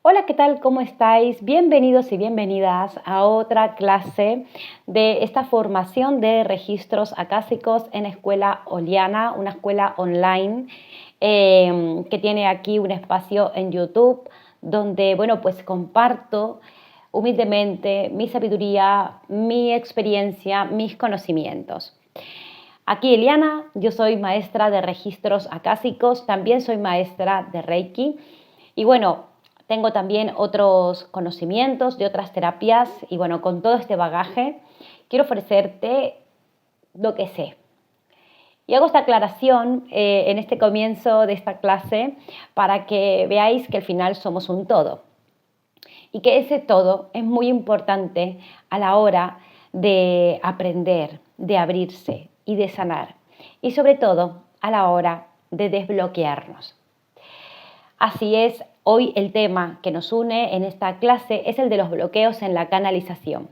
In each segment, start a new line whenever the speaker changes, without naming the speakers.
Hola, ¿qué tal? ¿Cómo estáis? Bienvenidos y bienvenidas a otra clase de esta formación de registros acásicos en Escuela Oliana, una escuela online que tiene aquí un espacio en YouTube donde, bueno, pues comparto humildemente mi sabiduría, mi experiencia, mis conocimientos. Aquí Eliana, yo soy maestra de registros acásicos, también soy maestra de Reiki y bueno, tengo también otros conocimientos de otras terapias y bueno, con todo este bagaje quiero ofrecerte lo que sé. Y hago esta aclaración en este comienzo de esta clase para que veáis que al final somos un todo y que ese todo es muy importante a la hora de aprender, de abrirse y de sanar y sobre todo a la hora de desbloquearnos. Así es, hoy el tema que nos une en esta clase es el de los bloqueos en la canalización.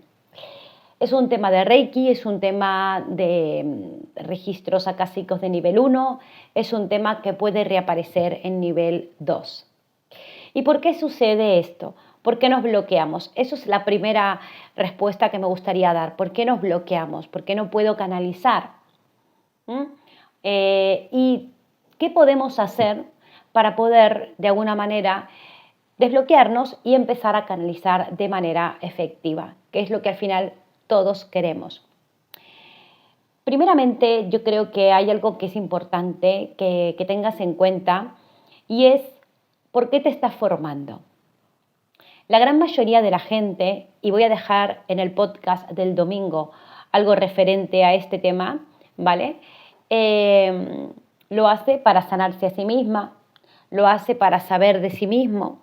Es un tema de Reiki, es un tema de registros acásicos de nivel 1, es un tema que puede reaparecer en nivel 2. ¿Y por qué sucede esto? ¿Por qué nos bloqueamos? Eso es la primera respuesta que me gustaría dar. ¿Por qué nos bloqueamos? ¿Por qué no puedo canalizar? ¿Y qué podemos hacer para poder, de alguna manera, desbloquearnos y empezar a canalizar de manera efectiva? Que es lo que al final todos queremos. Primeramente, yo creo que hay algo que es importante que tengas en cuenta y es por qué te estás formando. La gran mayoría de la gente, y voy a dejar en el podcast del domingo algo referente a este tema, ¿vale? Lo hace para sanarse a sí misma, lo hace para saber de sí mismo.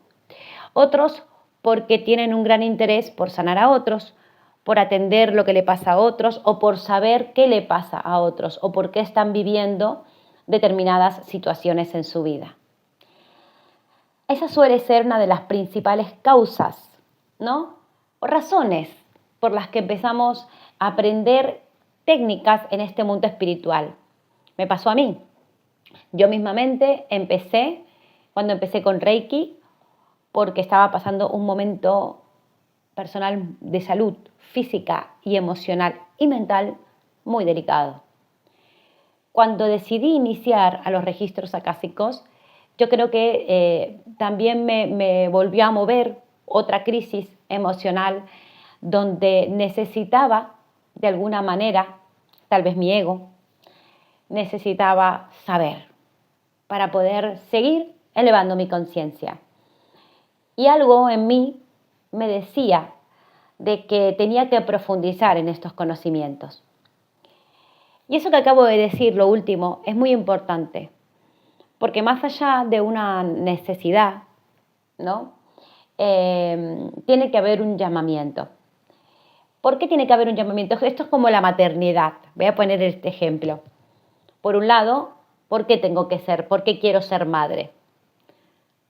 Otros porque tienen un gran interés por sanar a otros, por atender lo que le pasa a otros o por saber qué le pasa a otros o por qué están viviendo determinadas situaciones en su vida. Esa suele ser una de las principales causas, ¿no? O razones por las que empezamos a aprender técnicas en este mundo espiritual. Me pasó a mí. Yo mismamente cuando empecé con Reiki, porque estaba pasando un momento personal de salud física y emocional y mental muy delicado. Cuando decidí iniciar a los registros acásicos, yo creo que también me volvió a mover otra crisis emocional donde necesitaba, de alguna manera, tal vez mi ego, necesitaba saber para poder seguir elevando mi conciencia. Y algo en mí me decía de que tenía que profundizar en estos conocimientos. Y eso que acabo de decir, lo último, es muy importante, porque más allá de una necesidad, ¿no? Tiene que haber un llamamiento. ¿Por qué tiene que haber un llamamiento? Esto es como la maternidad. Voy a poner este ejemplo. Por un lado, ¿por qué tengo que ser? ¿Por qué quiero ser madre?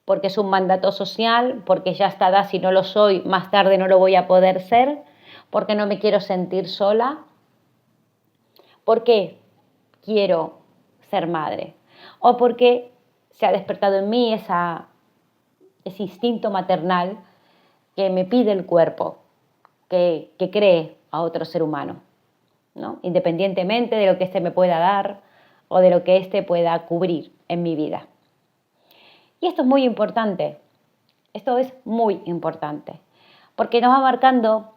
Porque es un mandato social, porque ya está edad, si no lo soy, más tarde no lo voy a poder ser, porque no me quiero sentir sola. ¿Por qué quiero ser madre? O porque se ha despertado en mí ese instinto maternal que me pide el cuerpo, que cree a otro ser humano, ¿no? Independientemente de lo que éste me pueda dar o de lo que éste pueda cubrir en mi vida. Y esto es muy importante, esto es muy importante, porque nos va marcando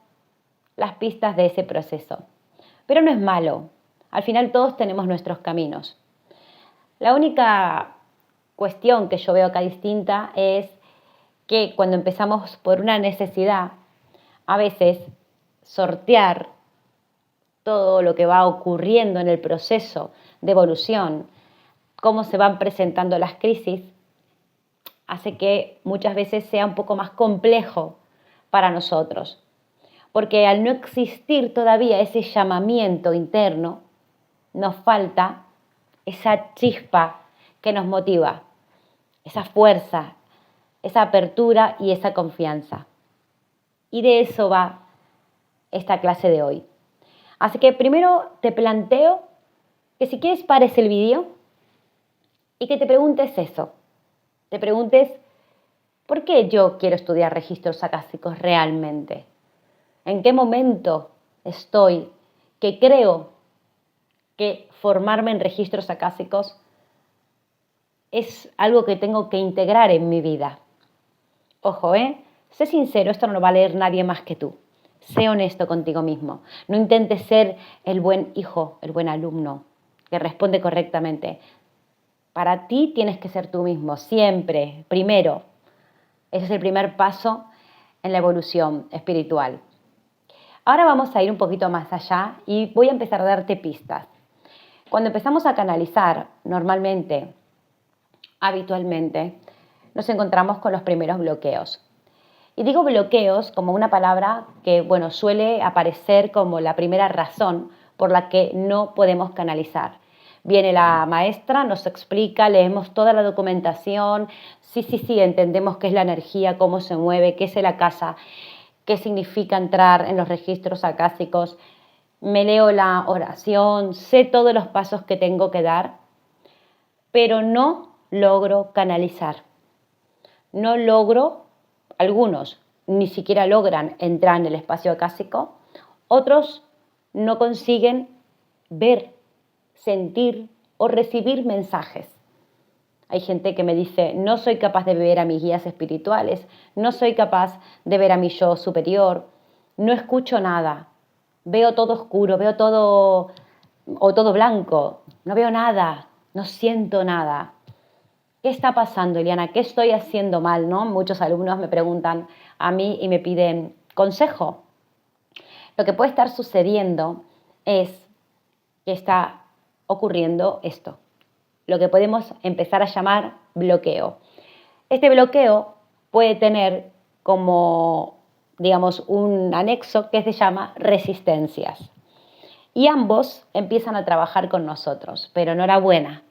las pistas de ese proceso. Pero no es malo, al final todos tenemos nuestros caminos. La única cuestión que yo veo acá distinta es que cuando empezamos por una necesidad, a veces sortear todo lo que va ocurriendo en el proceso de evolución, cómo se van presentando las crisis, hace que muchas veces sea un poco más complejo para nosotros. Porque al no existir todavía ese llamamiento interno, nos falta esa chispa que nos motiva, esa fuerza, esa apertura y esa confianza. Y de eso va esta clase de hoy. Así que primero te planteo que si quieres pares el vídeo y que te preguntes eso. Te preguntes ¿Por qué yo quiero estudiar registros acásicos realmente? ¿En qué momento estoy que creo que formarme en registros acásicos es algo que tengo que integrar en mi vida? Ojo, sé sincero, esto no lo va a leer nadie más que tú. Sé honesto contigo mismo. No intentes ser el buen hijo, el buen alumno, que responde correctamente. Para ti tienes que ser tú mismo, siempre, primero. Ese es el primer paso en la evolución espiritual. Ahora vamos a ir un poquito más allá y voy a empezar a darte pistas. Cuando empezamos a canalizar, normalmente, habitualmente, nos encontramos con los primeros bloqueos. Y digo bloqueos como una palabra que, bueno, suele aparecer como la primera razón por la que no podemos canalizar. Viene la maestra, nos explica, leemos toda la documentación, sí, entendemos qué es la energía, cómo se mueve, qué es la casa, qué significa entrar en los registros acásicos, me leo la oración, sé todos los pasos que tengo que dar, pero no logro canalizar. No logro, algunos ni siquiera logran entrar en el espacio acásico, otros no consiguen ver, sentir o recibir mensajes. Hay gente que me dice, no soy capaz de ver a mis guías espirituales, no soy capaz de ver a mi yo superior, no escucho nada, veo todo oscuro, veo todo o todo blanco, no veo nada, no siento nada. ¿Qué está pasando, Eliana? ¿Qué estoy haciendo mal, no? Muchos alumnos me preguntan a mí y me piden consejo. Lo que puede estar sucediendo es que está ocurriendo esto, lo que podemos empezar a llamar bloqueo. Este bloqueo puede tener como, digamos, un anexo que se llama resistencias. Y ambos empiezan a trabajar con nosotros, pero enhorabuena.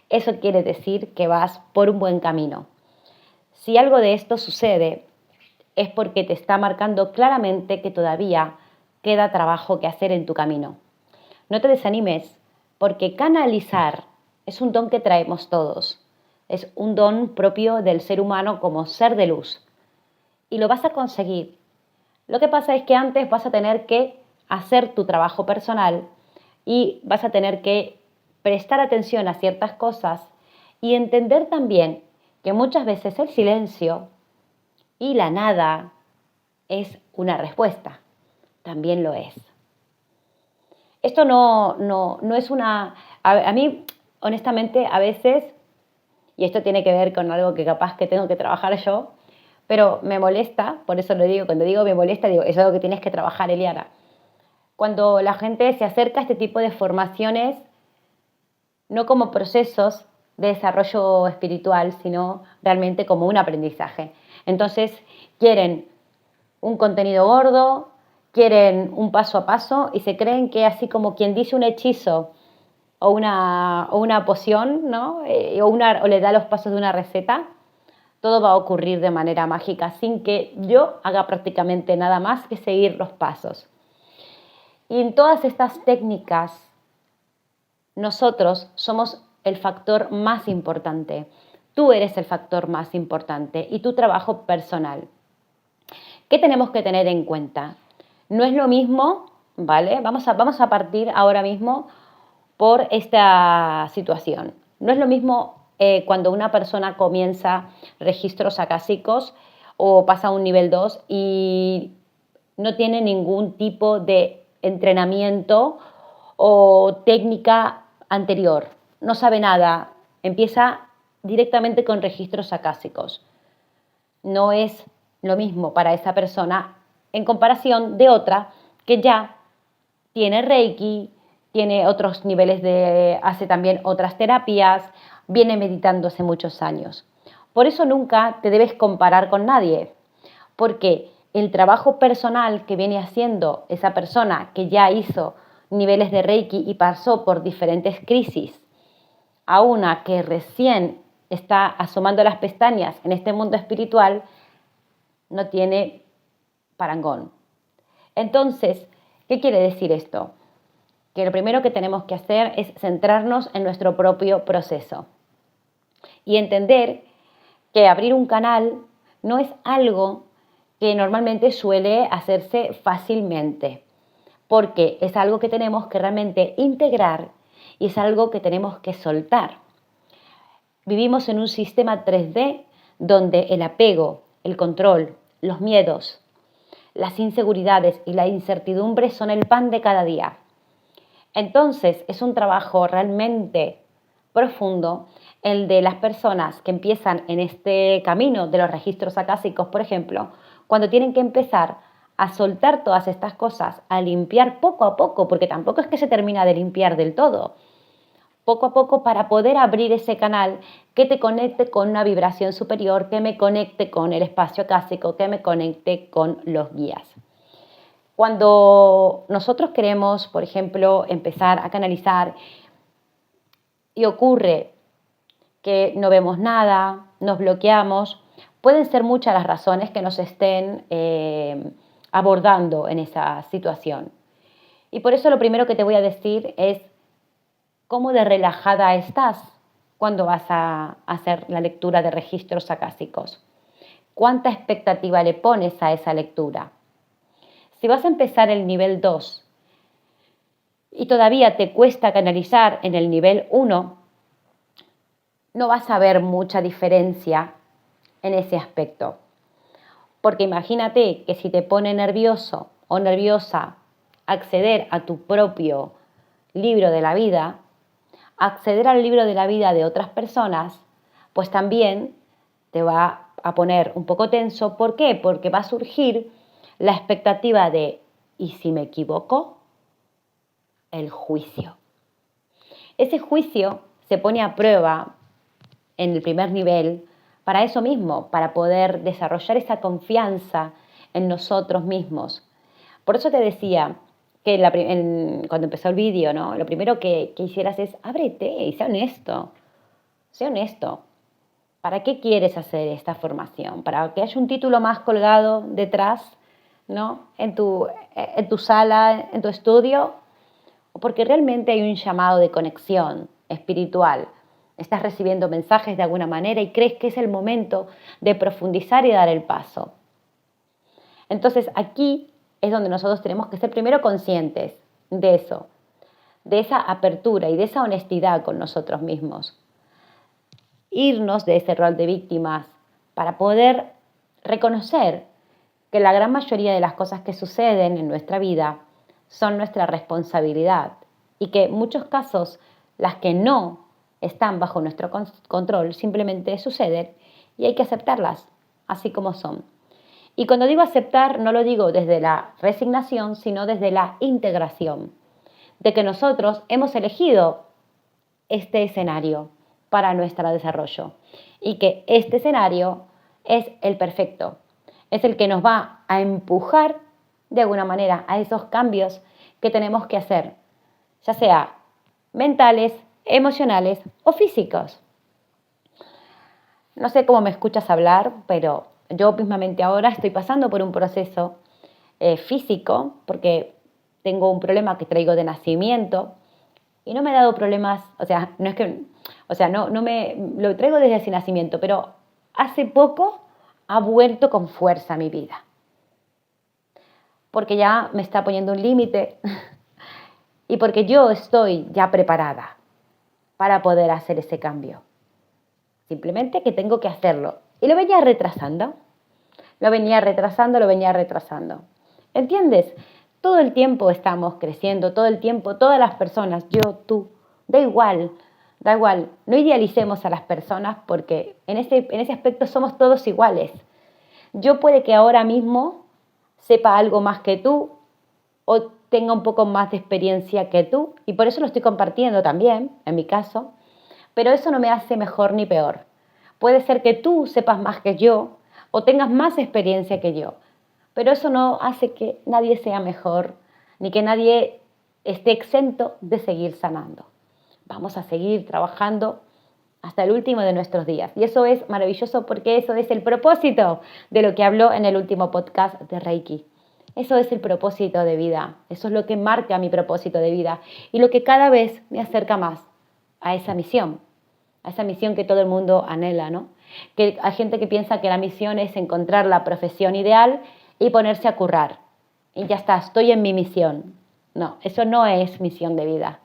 Eso quiere decir que vas por un buen camino. Si algo de esto sucede, es porque te está marcando claramente que todavía queda trabajo que hacer en tu camino. No te desanimes, porque canalizar es un don que traemos todos. Es un don propio del ser humano como ser de luz. Y lo vas a conseguir. Lo que pasa es que antes vas a tener que hacer tu trabajo personal y vas a tener que prestar atención a ciertas cosas y entender también que muchas veces el silencio y la nada es una respuesta. También lo es. Esto no es una... A mí, honestamente, a veces, y esto tiene que ver con algo que capaz que tengo que trabajar yo, pero me molesta, por eso lo digo, cuando digo me molesta, digo, es algo que tienes que trabajar, Eliana. Cuando la gente se acerca a este tipo de formaciones, no como procesos de desarrollo espiritual, sino realmente como un aprendizaje. Entonces, quieren un contenido gordo, quieren un paso a paso y se creen que así como quien dice un hechizo o una poción, ¿no? O le da los pasos de una receta, todo va a ocurrir de manera mágica sin que yo haga prácticamente nada más que seguir los pasos. Y en todas estas técnicas, nosotros somos el factor más importante. Tú eres el factor más importante y tu trabajo personal. ¿Qué tenemos que tener en cuenta? No es lo mismo, ¿vale? Vamos a partir ahora mismo por esta situación. No es lo mismo cuando una persona comienza registros acásicos o pasa a un nivel 2 y no tiene ningún tipo de entrenamiento o técnica anterior. No sabe nada. Empieza directamente con registros acásicos. No es lo mismo para esa persona en comparación de otra que ya tiene Reiki, tiene otros niveles hace también otras terapias, viene meditando hace muchos años. Por eso nunca te debes comparar con nadie, porque el trabajo personal que viene haciendo esa persona que ya hizo niveles de Reiki y pasó por diferentes crisis, a una que recién está asomando las pestañas en este mundo espiritual, no tiene parangón. Entonces, ¿qué quiere decir esto? Que lo primero que tenemos que hacer es centrarnos en nuestro propio proceso y entender que abrir un canal no es algo que normalmente suele hacerse fácilmente, porque es algo que tenemos que realmente integrar y es algo que tenemos que soltar. Vivimos en un sistema 3D donde el apego, el control, los miedos, las inseguridades y la incertidumbre son el pan de cada día. Entonces es un trabajo realmente profundo el de las personas que empiezan en este camino de los registros acásicos, por ejemplo, cuando tienen que empezar a soltar todas estas cosas, a limpiar poco a poco, porque tampoco es que se termina de limpiar del todo, poco a poco para poder abrir ese canal que te conecte con una vibración superior, que me conecte con el espacio acásico, que me conecte con los guías. Cuando nosotros queremos, por ejemplo, empezar a canalizar y ocurre que no vemos nada, nos bloqueamos, pueden ser muchas las razones que nos estén abordando en esa situación. Y por eso lo primero que te voy a decir es cómo de relajada estás cuando vas a hacer la lectura de registros acásicos. ¿Cuánta expectativa le pones a esa lectura? Si vas a empezar el nivel 2 y todavía te cuesta canalizar en el nivel 1, no vas a ver mucha diferencia en ese aspecto. Porque imagínate que si te pone nervioso o nerviosa acceder a tu propio libro de la vida, acceder al libro de la vida de otras personas, pues también te va a poner un poco tenso. ¿Por qué? Porque va a surgir la expectativa de ¿y si me equivoco? El juicio. Ese juicio se pone a prueba en el primer nivel para eso mismo, para poder desarrollar esa confianza en nosotros mismos. Por eso te decía que cuando empezó el vídeo, ¿no? Lo primero que hicieras es ábrete y sé honesto. Sé honesto. ¿Para qué quieres hacer esta formación? ¿Para que haya un título más colgado detrás, ¿no? en tu sala, en tu estudio? ¿O porque realmente hay un llamado de conexión espiritual? Estás recibiendo mensajes de alguna manera y crees que es el momento de profundizar y dar el paso. Entonces aquí es donde nosotros tenemos que ser primero conscientes de eso, de esa apertura y de esa honestidad con nosotros mismos. Irnos de ese rol de víctimas para poder reconocer que la gran mayoría de las cosas que suceden en nuestra vida son nuestra responsabilidad y que en muchos casos las que no están bajo nuestro control simplemente suceden y hay que aceptarlas así como son. Y cuando digo aceptar, no lo digo desde la resignación, sino desde la integración, de que nosotros hemos elegido este escenario para nuestro desarrollo y que este escenario es el perfecto, es el que nos va a empujar de alguna manera a esos cambios que tenemos que hacer, ya sea mentales, emocionales o físicos. No sé cómo me escuchas hablar, pero yo mismamente ahora estoy pasando por un proceso físico porque tengo un problema que traigo de nacimiento y no me ha dado problemas, no me lo traigo desde ese nacimiento, pero hace poco ha vuelto con fuerza a mi vida. Porque ya me está poniendo un límite y porque yo estoy ya preparada para poder hacer ese cambio. Simplemente que tengo que hacerlo. Y lo venía retrasando. Lo venía retrasando. ¿Entiendes? Todo el tiempo estamos creciendo, todo el tiempo, todas las personas, yo, tú, da igual. No idealicemos a las personas porque en ese aspecto somos todos iguales. Yo puede que ahora mismo sepa algo más que tú o tenga un poco más de experiencia que tú y por eso lo estoy compartiendo también, en mi caso, pero eso no me hace mejor ni peor. Puede ser que tú sepas más que yo o tengas más experiencia que yo, pero eso no hace que nadie sea mejor ni que nadie esté exento de seguir sanando. Vamos a seguir trabajando hasta el último de nuestros días. Y eso es maravilloso porque eso es el propósito de lo que habló en el último podcast de Reiki. Eso es el propósito de vida. Eso es lo que marca mi propósito de vida y lo que cada vez me acerca más a esa misión que todo el mundo anhela, ¿no? Que hay gente que piensa que la misión es encontrar la profesión ideal y ponerse a currar. Y ya está, estoy en mi misión. No, eso no es misión de vida.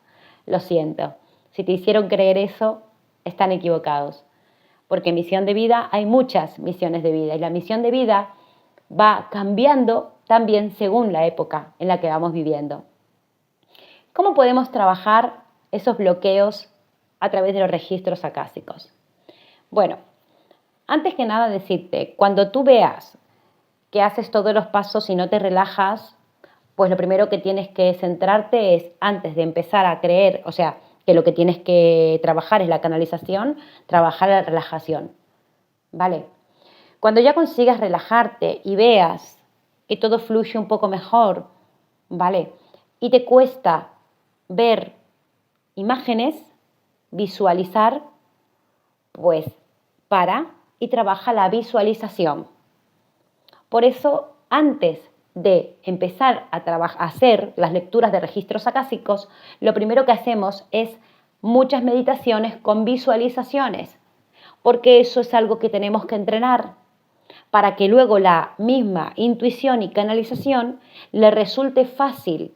Lo siento. Si te hicieron creer eso, están equivocados. Porque misión de vida, hay muchas misiones de vida. Y la misión de vida va cambiando también según la época en la que vamos viviendo. ¿Cómo podemos trabajar esos bloqueos a través de los registros acásicos? Bueno, antes que nada decirte, cuando tú veas que haces todos los pasos y no te relajas, pues lo primero que tienes que centrarte es, antes de empezar a creer, o sea, que lo que tienes que trabajar es la canalización, trabajar la relajación, ¿vale? Cuando ya consigas relajarte y veas que todo fluye un poco mejor, ¿vale? Y te cuesta ver imágenes, visualizar, pues para y trabaja la visualización. Por eso, antes de empezar a hacer las lecturas de registros acásicos, lo primero que hacemos es muchas meditaciones con visualizaciones, porque eso es algo que tenemos que entrenar para que luego la misma intuición y canalización le resulte fácil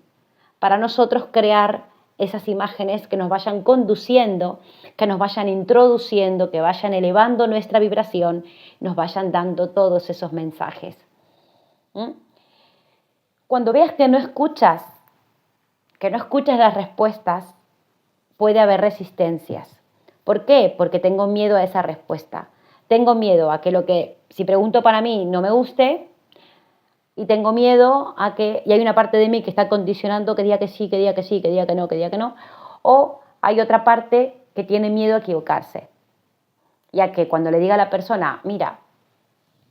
para nosotros crear esas imágenes que nos vayan conduciendo, que nos vayan introduciendo, que vayan elevando nuestra vibración, nos vayan dando todos esos mensajes. Cuando veas que no escuchas las respuestas, puede haber resistencias. ¿Por qué? Porque tengo miedo a esa respuesta. Tengo miedo a que si pregunto para mí no me guste, y tengo miedo a que, y hay una parte de mí que está condicionando que diga que sí, que diga que sí, que diga que no, que diga que no, o hay otra parte que tiene miedo a equivocarse. Ya que cuando le diga a la persona, mira,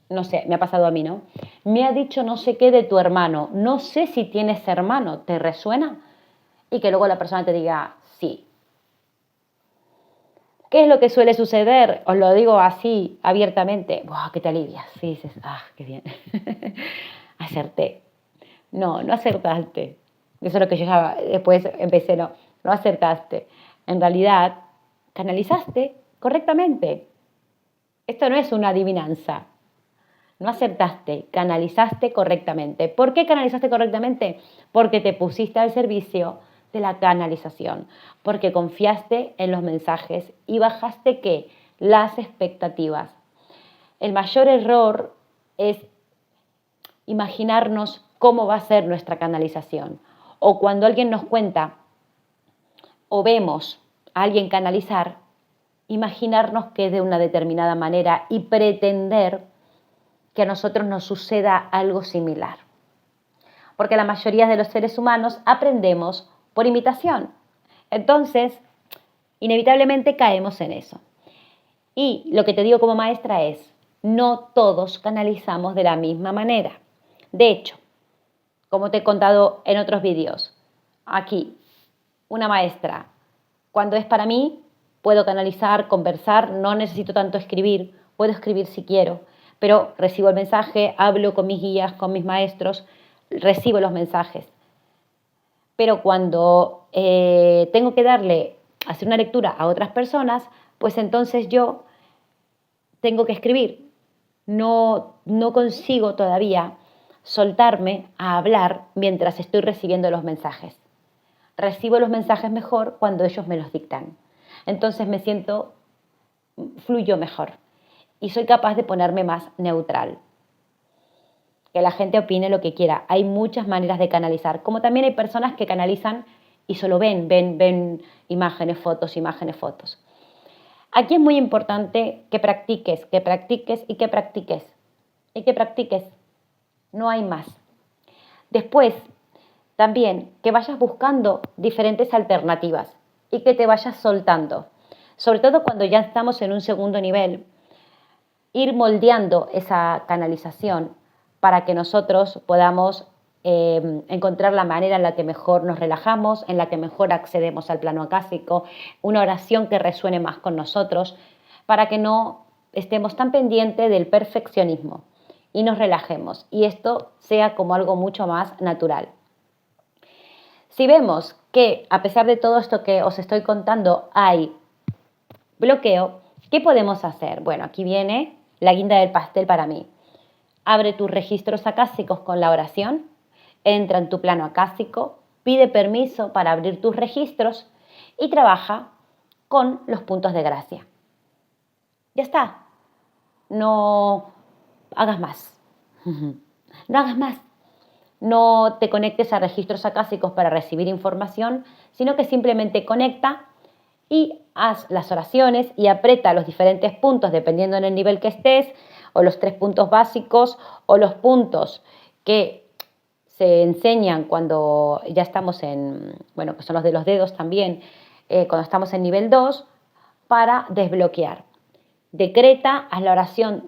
no sé, me ha pasado a mí, ¿no? Me ha dicho no sé qué de tu hermano, no sé si tienes hermano, ¿te resuena? Y que luego la persona te diga, sí. ¿Qué es lo que suele suceder? Os lo digo así, abiertamente. ¡Buah, que te alivias! Sí, dices, ¡ah, qué bien! Acerté. No, no acertaste. Eso es lo que yo ya después empecé, no acertaste. En realidad, canalizaste correctamente. Esto no es una adivinanza. No acertaste, canalizaste correctamente. ¿Por qué canalizaste correctamente? Porque te pusiste al servicio de la canalización, porque confiaste en los mensajes y bajaste ¿qué? Las expectativas. El mayor error es imaginarnos cómo va a ser nuestra canalización. O cuando alguien nos cuenta o vemos a alguien canalizar, imaginarnos que es de una determinada manera y pretender que a nosotros nos suceda algo similar. Porque la mayoría de los seres humanos aprendemos por imitación. Entonces, inevitablemente caemos en eso. Y lo que te digo como maestra es, no todos canalizamos de la misma manera. De hecho, como te he contado en otros vídeos, aquí, una maestra, cuando es para mí, puedo canalizar, conversar, no necesito tanto escribir, puedo escribir si quiero, pero recibo el mensaje, hablo con mis guías, con mis maestros, recibo los mensajes. Pero cuando tengo que hacer una lectura a otras personas, pues entonces yo tengo que escribir. No consigo todavía soltarme a hablar mientras estoy recibiendo los mensajes. Recibo los mensajes mejor cuando ellos me los dictan. Entonces fluyo mejor y soy capaz de ponerme más neutral. Que la gente opine lo que quiera. Hay muchas maneras de canalizar, como también hay personas que canalizan y solo ven imágenes, fotos. Aquí es muy importante que practiques y que practiques. No hay más. Después, también que vayas buscando diferentes alternativas y que te vayas soltando. Sobre todo cuando ya estamos en un segundo nivel, ir moldeando esa canalización para que nosotros podamos encontrar la manera en la que mejor nos relajamos, en la que mejor accedemos al plano acásico, una oración que resuene más con nosotros, para que no estemos tan pendientes del perfeccionismo y nos relajemos y esto sea como algo mucho más natural. Si vemos que a pesar de todo esto que os estoy contando hay bloqueo, ¿Qué podemos hacer? Bueno, aquí viene la guinda del pastel para mí. Abre tus registros acásicos con la oración, entra en tu plano acásico, pide permiso para abrir tus registros y trabaja con los puntos de gracia. Ya está. No hagas más. No hagas más. No te conectes a registros acásicos para recibir información, sino que simplemente conecta y haz las oraciones y aprieta los diferentes puntos dependiendo del nivel que estés, o los 3 puntos básicos, o los puntos que se enseñan cuando ya estamos en, bueno, que son los de los dedos también, cuando estamos en nivel 2, para desbloquear. Decreta, haz la oración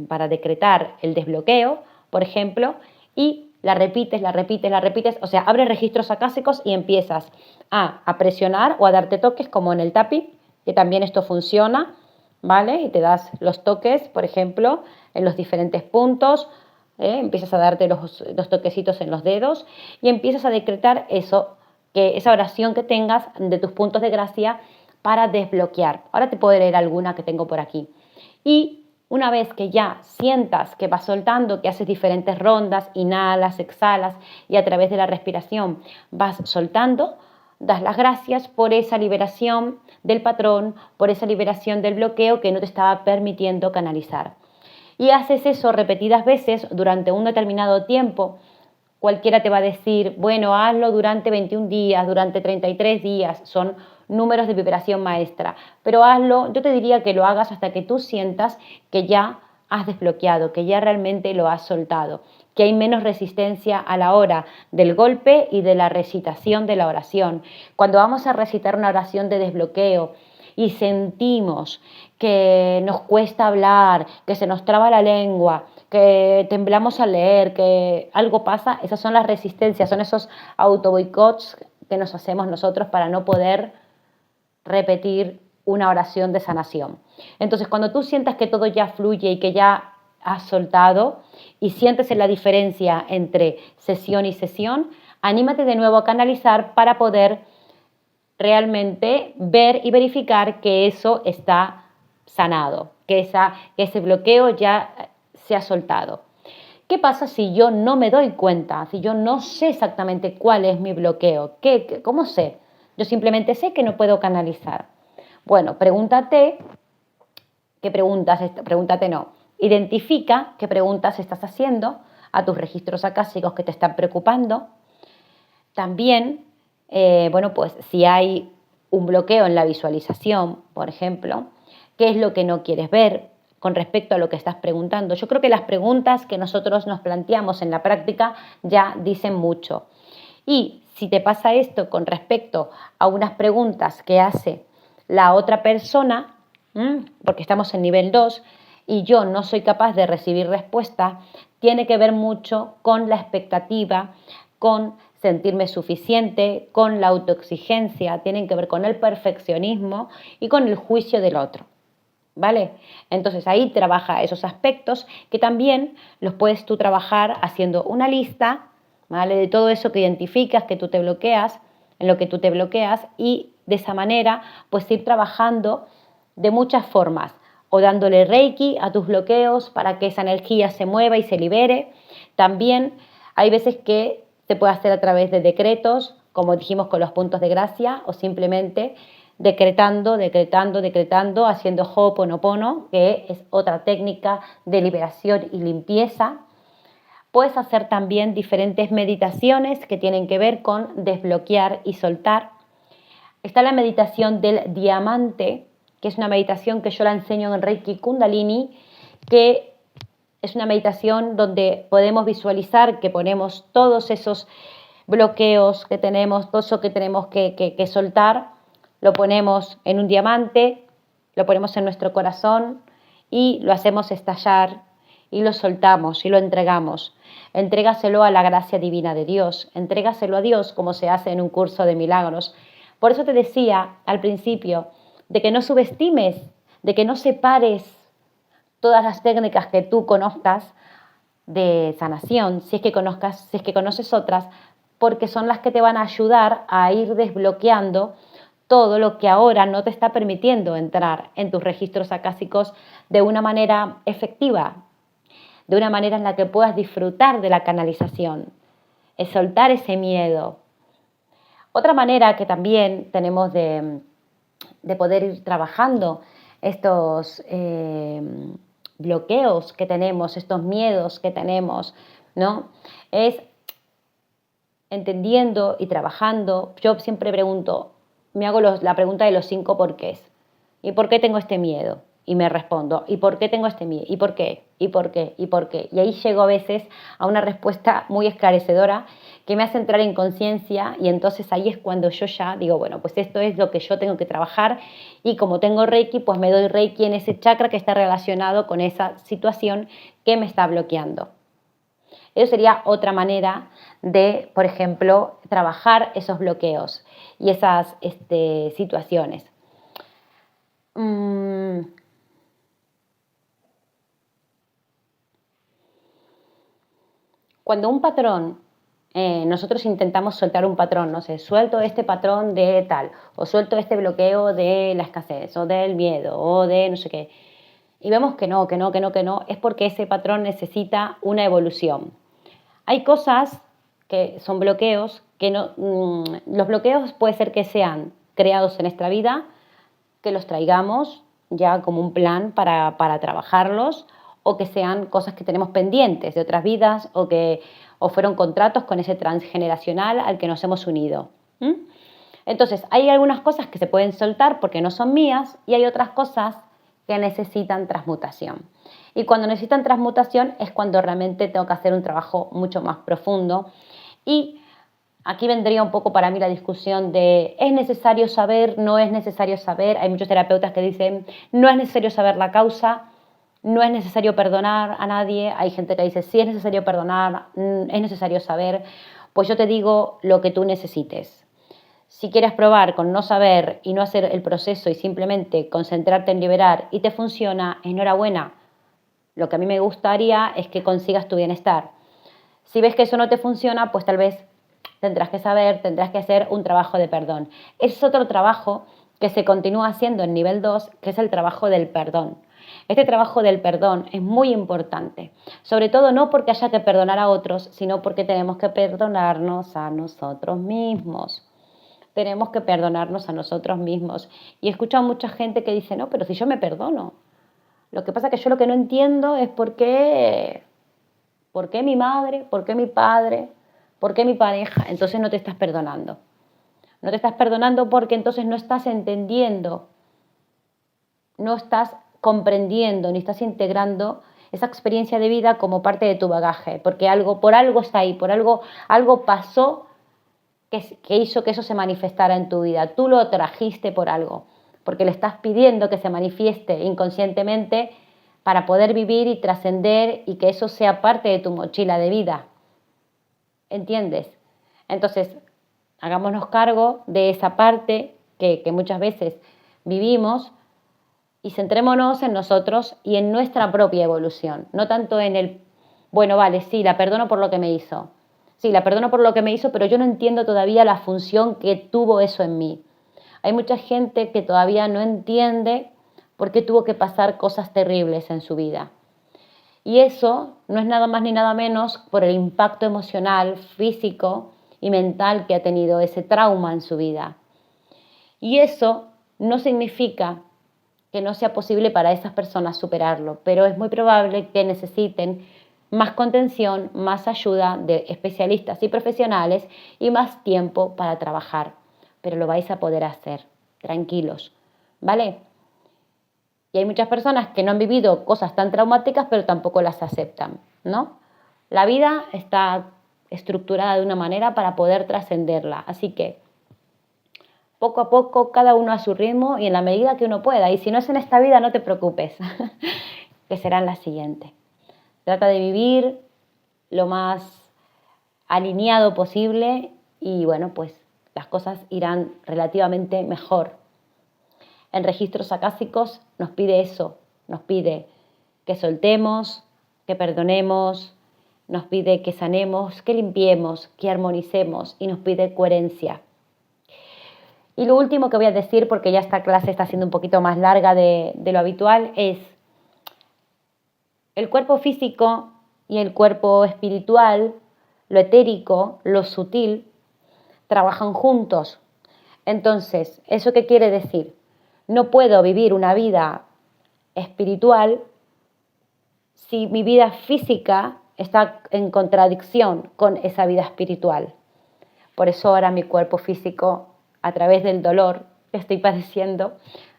para decretar el desbloqueo, por ejemplo, y la repites, o sea, abres registros acásicos y empiezas a presionar o a darte toques como en el tapping, que también esto funciona, ¿vale? Y te das los toques, por ejemplo, en los diferentes puntos, empiezas a darte los toquecitos en los dedos y empiezas a decretar eso, que esa oración que tengas de tus puntos de gracia para desbloquear. Ahora te puedo leer alguna que tengo por aquí. Y una vez que ya sientas que vas soltando, que haces diferentes rondas, inhalas, exhalas y a través de la respiración vas soltando, das las gracias por esa liberación del patrón, por esa liberación del bloqueo que no te estaba permitiendo canalizar. Y haces eso repetidas veces durante un determinado tiempo. Cualquiera te va a decir, bueno, hazlo durante 21 días, durante 33 días, son números de vibración maestra, pero hazlo, yo te diría que lo hagas hasta que tú sientas que ya has desbloqueado, que ya realmente lo has soltado, que hay menos resistencia a la hora del golpe y de la recitación de la oración. Cuando vamos a recitar una oración de desbloqueo y sentimos que nos cuesta hablar, que se nos traba la lengua, que temblamos al leer, que algo pasa, esas son las resistencias, son esos autoboicots que nos hacemos nosotros para no poder repetir una oración de sanación. Entonces, cuando tú sientas que todo ya fluye y que ya has soltado y sientes la diferencia entre sesión y sesión, anímate de nuevo a canalizar para poder realmente ver y verificar que eso está sanado, que ese bloqueo ya se ha soltado. ¿Qué pasa si yo no me doy cuenta? Si yo no sé exactamente cuál es mi bloqueo. ¿Cómo sé? Yo simplemente sé que no puedo canalizar. Bueno, pregúntate, ¿qué preguntas? Pregúntate no. Identifica qué preguntas estás haciendo a tus registros acásicos que te están preocupando. También, bueno, pues si hay un bloqueo en la visualización, por ejemplo, ¿qué es lo que no quieres ver con respecto a lo que estás preguntando? Yo creo que las preguntas que nosotros nos planteamos en la práctica ya dicen mucho. Y si te pasa esto con respecto a unas preguntas que hace la otra persona, porque estamos en nivel 2 y yo no soy capaz de recibir respuesta, tiene que ver mucho con la expectativa, con sentirme suficiente, con la autoexigencia, tienen que ver con el perfeccionismo y con el juicio del otro, ¿vale? Entonces ahí trabaja esos aspectos que también los puedes tú trabajar haciendo una lista, ¿vale? De todo eso que identificas, que tú te bloqueas, en lo que tú te bloqueas y de esa manera pues ir trabajando de muchas formas o dándole reiki a tus bloqueos para que esa energía se mueva y se libere. También hay veces que se puede hacer a través de decretos, como dijimos con los puntos de gracia, o simplemente decretando, haciendo Ho'oponopono, que es otra técnica de liberación y limpieza. Puedes hacer también diferentes meditaciones que tienen que ver con desbloquear y soltar. Está la meditación del diamante, que es una meditación que yo la enseño en Reiki Kundalini, que es una meditación donde podemos visualizar que ponemos todos esos bloqueos que tenemos, todo eso que tenemos que soltar, lo ponemos en un diamante, lo ponemos en nuestro corazón y lo hacemos estallar y lo soltamos y lo entregamos. Entrégaselo a la gracia divina de Dios, entrégaselo a Dios como se hace en un curso de milagros. Por eso te decía al principio de que no subestimes, de que no separes todas las técnicas que tú conozcas de sanación, si es que conoces otras, porque son las que te van a ayudar a ir desbloqueando todo lo que ahora no te está permitiendo entrar en tus registros acásicos de una manera efectiva, de una manera en la que puedas disfrutar de la canalización, es soltar ese miedo. Otra manera que también tenemos de poder ir trabajando estos bloqueos que tenemos, estos miedos que tenemos, ¿no? Es entendiendo y trabajando. Yo siempre pregunto, me hago la pregunta de los 5 porqués. ¿Y por qué tengo este miedo? Y me respondo, ¿y por qué tengo este miedo? ¿Y por qué? ¿Y por qué? ¿Y por qué? Y ahí llego a veces a una respuesta muy esclarecedora que me hace entrar en conciencia, y entonces ahí es cuando yo ya digo, bueno, pues esto es lo que yo tengo que trabajar, y como tengo Reiki, pues me doy Reiki en ese chakra que está relacionado con esa situación que me está bloqueando. Eso sería otra manera de, por ejemplo, trabajar esos bloqueos y esas situaciones. Cuando un patrón, nosotros intentamos soltar un patrón, no sé, suelto este patrón de tal, o suelto este bloqueo de la escasez, o del miedo, o de no sé qué, y vemos que no, es porque ese patrón necesita una evolución. Hay cosas que son bloqueos, que no, los bloqueos puede ser que sean creados en nuestra vida, que los traigamos ya como un plan para trabajarlos, o que sean cosas que tenemos pendientes de otras vidas, o fueron contratos con ese transgeneracional al que nos hemos unido. Entonces, hay algunas cosas que se pueden soltar porque no son mías, y hay otras cosas que necesitan transmutación. Y cuando necesitan transmutación es cuando realmente tengo que hacer un trabajo mucho más profundo. Y aquí vendría un poco para mí la discusión de ¿es necesario saber? ¿No es necesario saber? Hay muchos terapeutas que dicen no es necesario saber la causa, no es necesario perdonar a nadie. Hay gente que dice sí es necesario perdonar, es necesario saber. Pues yo te digo lo que tú necesites. Si quieres probar con no saber y no hacer el proceso y simplemente concentrarte en liberar y te funciona, enhorabuena. Lo que a mí me gustaría es que consigas tu bienestar. Si ves que eso no te funciona, pues tal vez tendrás que saber, tendrás que hacer un trabajo de perdón. Ese es otro trabajo que se continúa haciendo en nivel 2, que es el trabajo del perdón. Este trabajo del perdón es muy importante, sobre todo no porque haya que perdonar a otros, sino porque tenemos que perdonarnos a nosotros mismos. Tenemos que perdonarnos a nosotros mismos. Y he escuchado a mucha gente que dice, no, pero si yo me perdono. Lo que pasa es que yo lo que no entiendo es por qué mi madre, por qué mi padre, por qué mi pareja. Entonces no te estás perdonando. No te estás perdonando porque entonces no estás entendiendo, no estás comprendiendo, ni estás integrando esa experiencia de vida como parte de tu bagaje, porque por algo está ahí, por algo pasó que hizo que eso se manifestara en tu vida. Tú lo trajiste por algo, porque le estás pidiendo que se manifieste inconscientemente para poder vivir y trascender y que eso sea parte de tu mochila de vida. ¿Entiendes? Entonces, hagámonos cargo de esa parte que muchas veces vivimos y centrémonos en nosotros y en nuestra propia evolución, no tanto en el, bueno, vale, sí, la perdono por lo que me hizo. Sí, la perdono por lo que me hizo, pero yo no entiendo todavía la función que tuvo eso en mí. Hay mucha gente que todavía no entiende por qué tuvo que pasar cosas terribles en su vida. Y eso no es nada más ni nada menos por el impacto emocional, físico y mental que ha tenido ese trauma en su vida. Y eso no significa que no sea posible para esas personas superarlo, pero es muy probable que necesiten más contención, más ayuda de especialistas y profesionales y más tiempo para trabajar. Pero lo vais a poder hacer, tranquilos, ¿vale? Y hay muchas personas que no han vivido cosas tan traumáticas, pero tampoco las aceptan, ¿no? La vida está estructurada de una manera para poder trascenderla, así que poco a poco, cada uno a su ritmo y en la medida que uno pueda. Y si no es en esta vida, no te preocupes, que será en la siguiente. Trata de vivir lo más alineado posible y bueno, pues las cosas irán relativamente mejor. En registros acásicos nos pide eso, nos pide que soltemos, que perdonemos, nos pide que sanemos, que limpiemos, que armonicemos y nos pide coherencia. Y lo último que voy a decir, porque ya esta clase está siendo un poquito más larga de lo habitual, es el cuerpo físico y el cuerpo espiritual, lo etérico, lo sutil, trabajan juntos. Entonces, ¿eso qué quiere decir? No puedo vivir una vida espiritual si mi vida física está en contradicción con esa vida espiritual. Por eso ahora mi cuerpo físico, a través del dolor que estoy padeciendo,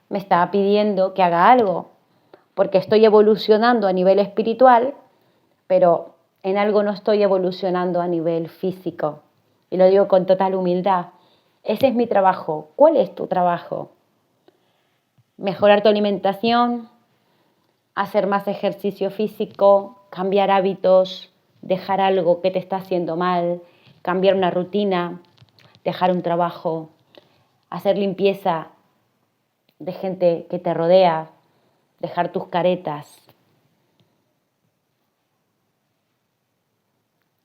me está pidiendo que haga algo, porque estoy evolucionando a nivel espiritual, pero en algo no estoy evolucionando a nivel físico. Y lo digo con total humildad. Ese es mi trabajo. ¿Cuál es tu trabajo? Mejorar tu alimentación, hacer más ejercicio físico, cambiar hábitos, dejar algo que te está haciendo mal, cambiar una rutina, dejar un trabajo, hacer limpieza de gente que te rodea, dejar tus caretas.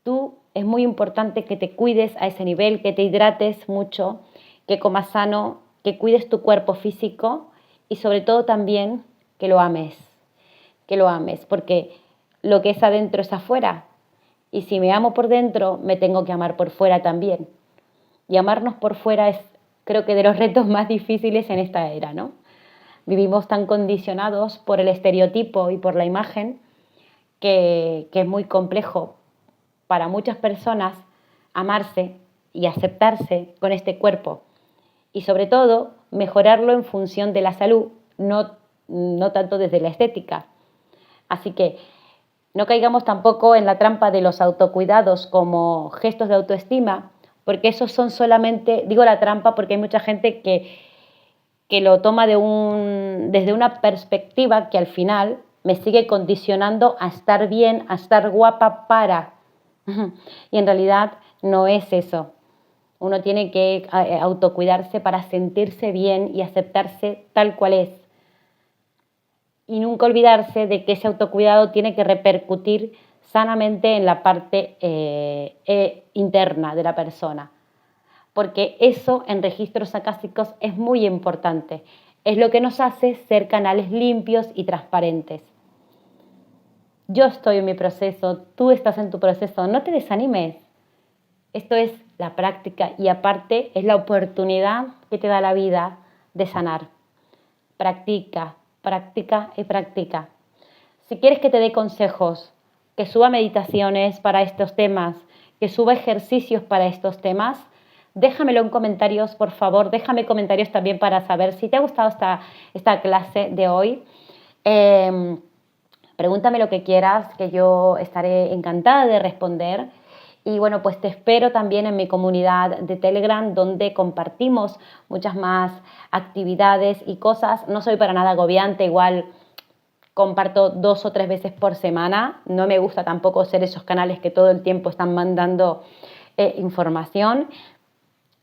Tú es muy importante que te cuides a ese nivel, que te hidrates mucho, que comas sano, que cuides tu cuerpo físico y sobre todo también que lo ames, porque lo que es adentro es afuera. Y si me amo por dentro, me tengo que amar por fuera también. Y amarnos por fuera es, creo que, de los retos más difíciles en esta era, ¿no? Vivimos tan condicionados por el estereotipo y por la imagen que es muy complejo para muchas personas amarse y aceptarse con este cuerpo. Y sobre todo, mejorarlo en función de la salud, no tanto desde la estética. Así que no caigamos tampoco en la trampa de los autocuidados como gestos de autoestima, porque esos son solamente, digo la trampa porque hay mucha gente que lo toma desde una perspectiva que al final me sigue condicionando a estar bien, a estar guapa para. Y en realidad no es eso. Uno tiene que autocuidarse para sentirse bien y aceptarse tal cual es. Y nunca olvidarse de que ese autocuidado tiene que repercutir sanamente en la parte interna de la persona. Porque eso en registros acásicos es muy importante. Es lo que nos hace ser canales limpios y transparentes. Yo estoy en mi proceso, tú estás en tu proceso, no te desanimes. Esto es la práctica y aparte es la oportunidad que te da la vida de sanar. Practica, practica y practica. Si quieres que te dé consejos, que suba meditaciones para estos temas, que suba ejercicios para estos temas, déjamelo en comentarios, por favor. Déjame comentarios también para saber si te ha gustado esta clase de hoy. Pregúntame lo que quieras, que yo estaré encantada de responder. Y bueno, pues te espero también en mi comunidad de Telegram, donde compartimos muchas más actividades y cosas. No soy para nada agobiante, igual comparto 2 o 3 veces por semana. No me gusta tampoco ser esos canales que todo el tiempo están mandando información,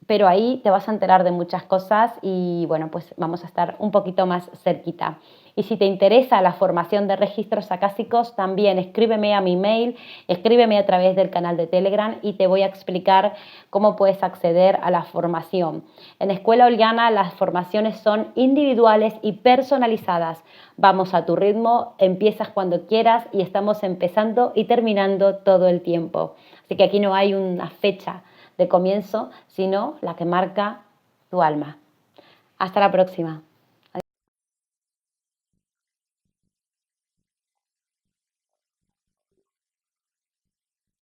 pero ahí te vas a enterar de muchas cosas y bueno, pues vamos a estar un poquito más cerquita. Y si te interesa la formación de registros acásicos, también escríbeme a mi mail, escríbeme a través del canal de Telegram y te voy a explicar cómo puedes acceder a la formación. En Escuela Oliana las formaciones son individuales y personalizadas. Vamos a tu ritmo, empiezas cuando quieras y estamos empezando y terminando todo el tiempo. Así que aquí no hay una fecha de comienzo, sino la que marca tu alma. Hasta la próxima.